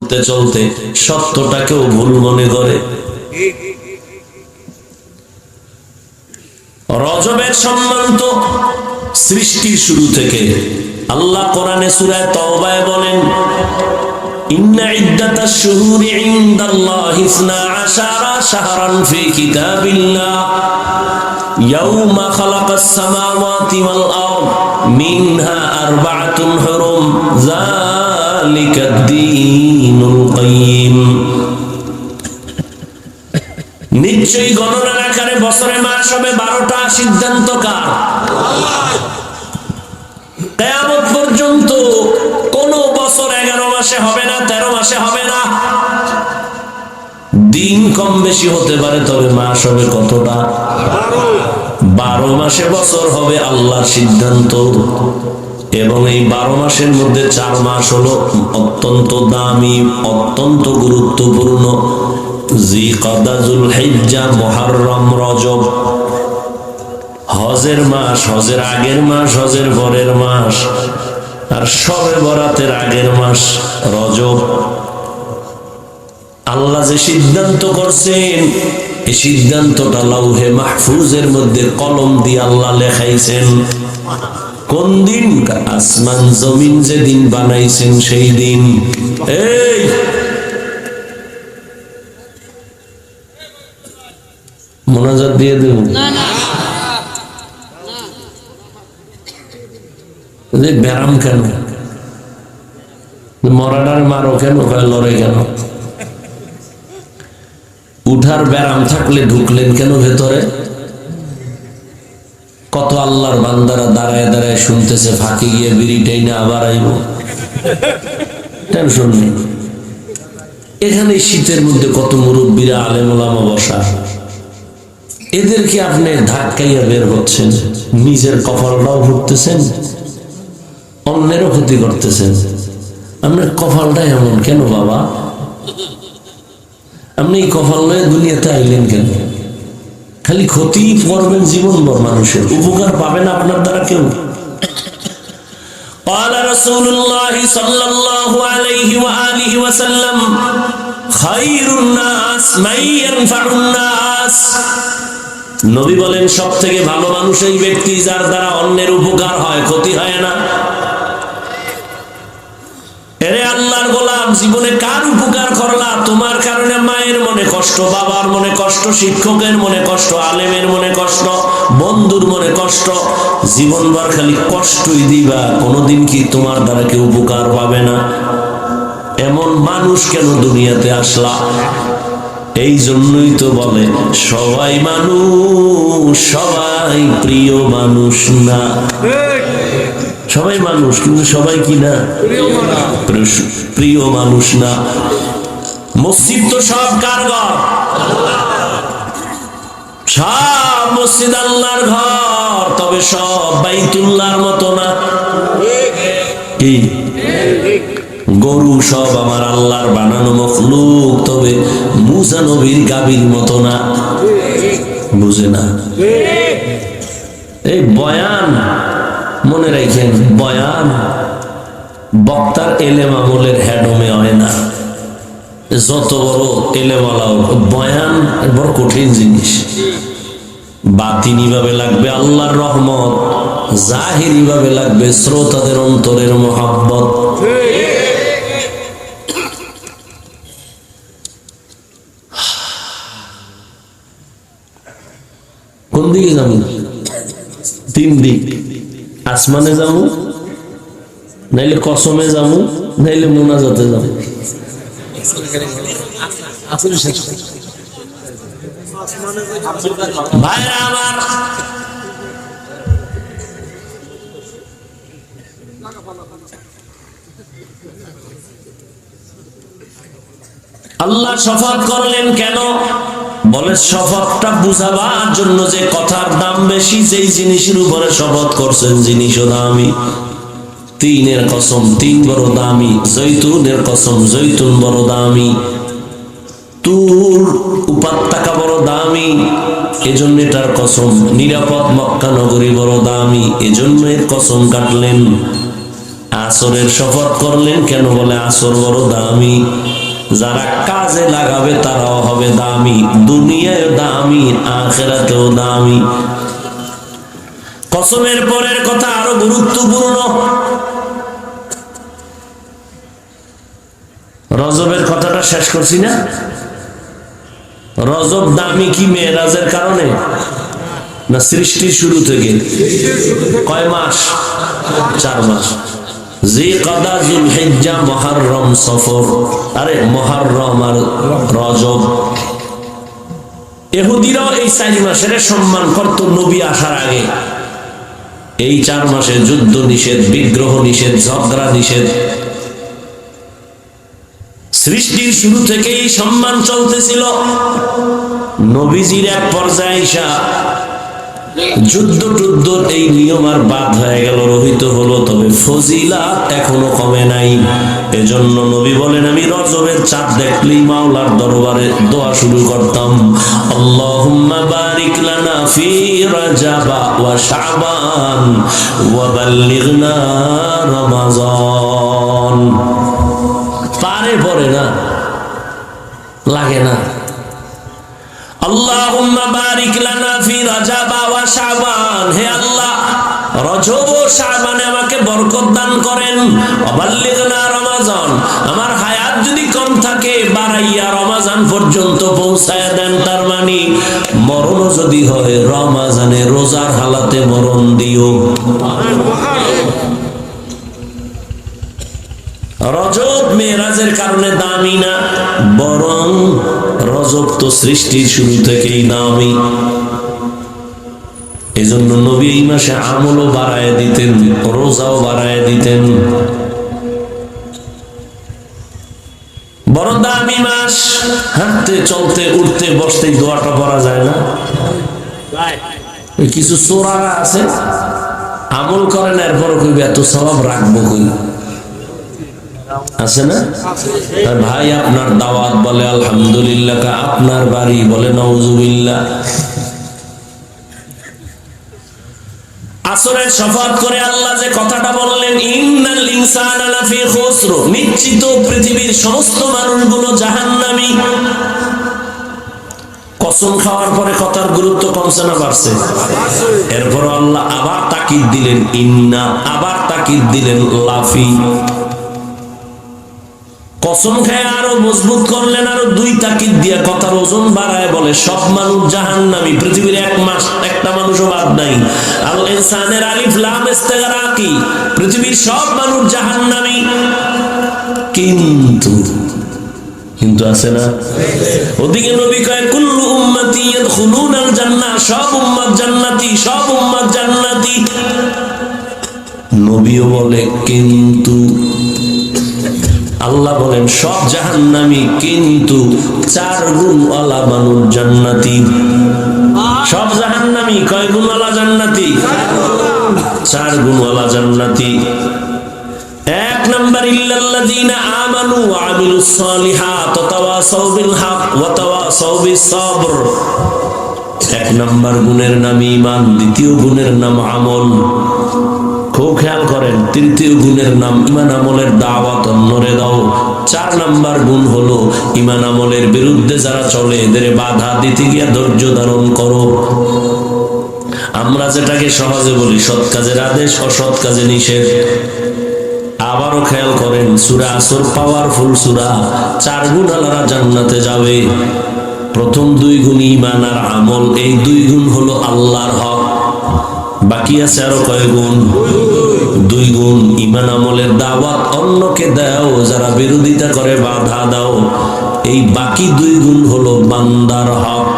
চলতে চলতে সত্যটাকেও ভুল মনে করে। রজবের সম্মান তো সৃষ্টির শুরু থেকে। আল্লাহ কোরআনে সূরা তাওবায় বলেন, ইন্না ইদ্দাতাশ শুহুরি ইনদাল্লাহি 12 শাহরান ফি কিতাবিল্লাহ ইয়াওমা খালাকাস সামাওয়াতি ওয়াল আরদ মিনহা আরবাআতুন হুরুম যালিকাদ দীনুল কাইয়্যিম। নিশ্চয়ই গণনার আকারে বছরে মাস হবে 12টা। সিদ্ধান্ত কার? কিয়ামত পর্যন্ত কোন বছর 11 মাসে হবে না, 13 মাসে হবে না। দিন কম বেশি হতে পারে, তবে মাস হবে কতটা? 12 মাসে বছর হবে, আল্লাহর সিদ্ধান্ত। এবং এই 12 মাসের মধ্যে 4 মাস হলো অত্যন্ত দামি, অত্যন্ত গুরুত্বপূর্ণ। জিলকাদা, যুলহিজ্জা, মুহররম, রজব। হজের মাস, হজের আগের মাস, হজের পরের মাস, আর শবে বরাতের আগের মাস রজব। আল্লাহ যে সিদ্ধান্ত করছেন, এই সিদ্ধান্তটা লাউহে মাহফুজের মধ্যে কলম দিয়ে আল্লাহ লেখাইছেন। কোন দিন? আসমান জমিন যেদিন বানাইছেন সেই দিন। এই মোনাজাত দিয়ে দেব ব্যারাম কেন? মরাডার মারো কেন? লড়ে কেন? উঠার ব্যারাম থাকলে ঢুকলেন কেন ভেতরে? কত আল্লাহর বান্দারা দাঁড়ায় দাঁড়ায় শুনতেছে, ফাঁকে গিয়ে বিড়িটাই না আবার আইব, টেনশন নেই। এখানে শীতের মধ্যে কত মুরব্বীরা, আলেম ওলামা বসা, এদেরকে আপনি ধাক্কাইয়া বের হচ্ছেন, নিজের কপালটাও ভুগতেছেন, অন্যেরও ক্ষতি করতেছেন। আপনার কপালটা এমন কেন বাবা? আপনি এই কপাল লয়ে দুনিয়াতে আইলেন কেন? খালি ক্ষতি করবেন জীবনভর, মানুষের উপকার পাবেন আপনার দ্বারা কেউ। قال رسول الله صلى الله عليه وآله وسلم خير الناس من ينفع الناس। নবী বলেন, সব থেকে ভালো মানুষ এই ব্যক্তি যার দ্বারা অন্যের উপকার হয়, ক্ষতি হয় না। এরে আল্লাহর গোলাম, জীবনে কার উপকার করলা? তোমার কারণে মায়ের মনে কষ্ট, বাবার মনে কষ্ট, শিক্ষকের মনে কষ্ট, আলেমের মনে কষ্ট, বন্ধুর মনে কষ্ট, জীবনভর খালি কষ্টই দিবা। কোনোদিন কি তোমার দ্বারা কেউ উপকার পাবে না? এমন মানুষ কেন দুনিয়াতে আসলা? এই জন্যই তো বলে সবাই মানুষ, সবাই প্রিয় মানুষ না। সবাই মানুষ, কিন্তু সবাই কি না? প্রিয় মানুষ না। মসজিদ তো সব কার ঘর? সব মসজিদ আল্লাহর ঘর, তবে সব বাইতুল্লাহর মতো না। কি? গরু সব আমার আল্লাহর বানানো মখলুক, তবে মুসা নবীর গাভীর মতো না। বুঝে না? এই বয়ান মনে রাখেন, বয়ান বক্তার এলেম আমলের হেডমে হয় না। যত বড় এলেমালাও, বয়ান বড় কঠিন জিনিস। বাতিনি ভাবে লাগবে আল্লাহর রহমত, জাহিরি ভাবে লাগবে শ্রোতাদের অন্তরের মহব্বত। কোন দিকে যাবো? 3 দিক। আসমানে যাবো, নাইলে কসমে যাবো, নাইলে মোনাজাতে যাবো। ভাইরা আমার, আল্লাহ শপথ করলেন কেন? বলে শপথটা বুঝাবার জন্য যে কথার দাম বেশি, যেই জিনিসের উপরে শপথ করছেন জিনিসও দামি। 3-এর কসম 3 বড় দামি, জৈতুনের কসম জৈতুন বড় দামি, তুর উপত্যকা বড় দামি, এজন্য এটার কসম। নিরাপদ মক্কা নগরী বড় দামি, এজন্য এর কসম কাটলেন। আসরের শপথ করলেন কেন? বলে আসর বড় দামি। যারা কাজে লাগাবে তারাও হবে দামি, দুনিয়ায় দামি, আখিরাতেও দামি। কসমের পরের কথা আরো গুরুত্বপূর্ণ। রজবের কথাটা শেষ করছি না? রজব দামি কি মেরাজের কারণে না সৃষ্টির শুরু থেকে? কয় মাস? 4 মাস। জিলকাদা, যুলহিজ্জা, মুহররম, সফর। আরে মুহররম আর রজব, ইহুদিরাও এই 4 মাসের সম্মান করত নবী আসার আগে। এই 4 মাসে যুদ্ধ নিষেধ, বিগ্রহ নিষেধ, ঝগড়া নিষেধ। সৃষ্টির শুরু থেকেই সম্মান চলতেছিল। নবীজির এক পর্যায়ে এসে যুদ্ধ টুদ্ধ এই নিয়ম আর বাদ হয়ে গেল, রহিত হলো, তবে ফজিলাত এখনো কমে নাই। এজন্য নবী বলেন, আমি রজবের চাঁদ দেখলেই মাওলার দরবারে দোয়া শুরু করতাম, আল্লাহুম্মা বারিক লানা ফি রাজাবা ওয়া শাবান ওয়া বাল্লিগনা রমাজান। পারে পড়ে না, লাগে না। আল্লাহুম্মা বারিক লানা ফি রাজাবা ওয়া শাবান, হে আল্লাহ রজব ও শাবানে আমাকে বরকত দান করেন। ওয়াবাল্লিগনা রমাজান, আমার হায়াত যদি কম থাকে বাড়াইয়া রমাজান পর্যন্ত পৌঁছায়া দেন। তার মানে মরণ যদি হয় রমাজানে রোজার হালাতে মরণ দিও। রজব মেরাজের কারণে দামি না, বরং রজব তো সৃষ্টির শুরু থেকেই দামি। এজন্য নবী এই মাসে আমলও বাড়ায় দিতেন, রোজাও বাড়ায় দিতেন। বড় দামি মাস। হাঁটতে চলতে উঠতে বসতে দোয়াটা পড়া যায় না? কিছু চোরারা আছে আমল করেন, এরপর কইবে এত সওয়াব রাখবো কই, আছে না? ভাই আপনার দাওয়াত বলে আলহামদুলিল্লাহ, আপনার বাড়ি বলে নাউজুবিল্লাহ। আসরের শপথ করে আল্লাহ যে কথাটা বললেন, ইন্নাল ইনসানা লাফি খুসর, নিশ্চিত পৃথিবীর সমস্ত মানুষগুলো জাহান্নামী। কসম খাওয়ার পরে কথার গুরুত্ব কমছে না বাড়ছে? এরপর আল্লাহ আবার তাকিদ দিলেন ইন্না, আবার তাকিদ দিলেন লাফি। কসম খায় আরো মজবুত করলেন, আরো 2 তাকিদ দিয়া কথার ওজন বাড়ায় বলে সব মানুষ জাহান্নামী, পৃথিবীর একটা মানুষও বাদ নাই। আল ইনসানের আলিফ লাম ইস্তিগরাকি, পৃথিবীর সব মানুষ জাহান্নামী। কিন্তু আছে না? ওদিকে নবী কয় কুল্লু উম্মতি ইয়াদখুলুনাল জান্নাহ, সব উম্মত জান্নাতি, সব উম্মত জান্নাতি। নবীও বলে কিন্তু, আল্লাহ বলেন সব জাহান্নামী, কিন্তু 4 গুণওয়ালা মানুষ জান্নাতি। সব জাহান্নামী, কয় গুণওয়ালা জান্নাতি? 4 গুণওয়ালা জান্নাতি। 1 নাম্বার ইল্লাল্লাযীনা আমানু ওয়া আমিলুস সালিহাত ওয়া তাওয়াসাউ বিল হক ওয়া তাওয়াসাউ বিস সবর। 1 নাম্বার গুণের নাম ঈমান, দ্বিতীয় গুণের নাম আমল। খুব খেয়াল করেন, তৃতীয় গুণের নাম ঈমান আমলের দাওয়াত অন্যরে দাও। 4 নাম্বার গুণ হলো ঈমান আমলের বিরুদ্ধে যারা চলে এদের বাধা দিতে গিয়া ধৈর্য ধারণ করো। আমরা যেটাকে সহজে বলি সৎ কাজের আদেশ, অসৎ কাজে নিষেধ। আবারও খেয়াল করেন, সূরা আসর পাওয়ারফুল সূরা। 4 গুণওয়ালারা জান্নাতে যাবে। প্রথম 2 গুণ ঈমান আর আমল, এই 2 গুণ হলো আল্লাহর হক। বাকি আছে আরো কয় গুণ? 2 গুণ। ঈমান আমলের দাওয়াত অন্যকে দাও, যারা বিরোধিতা করে বাধা দাও। এই বাকি 2 গুণ হলো বান্দার হক।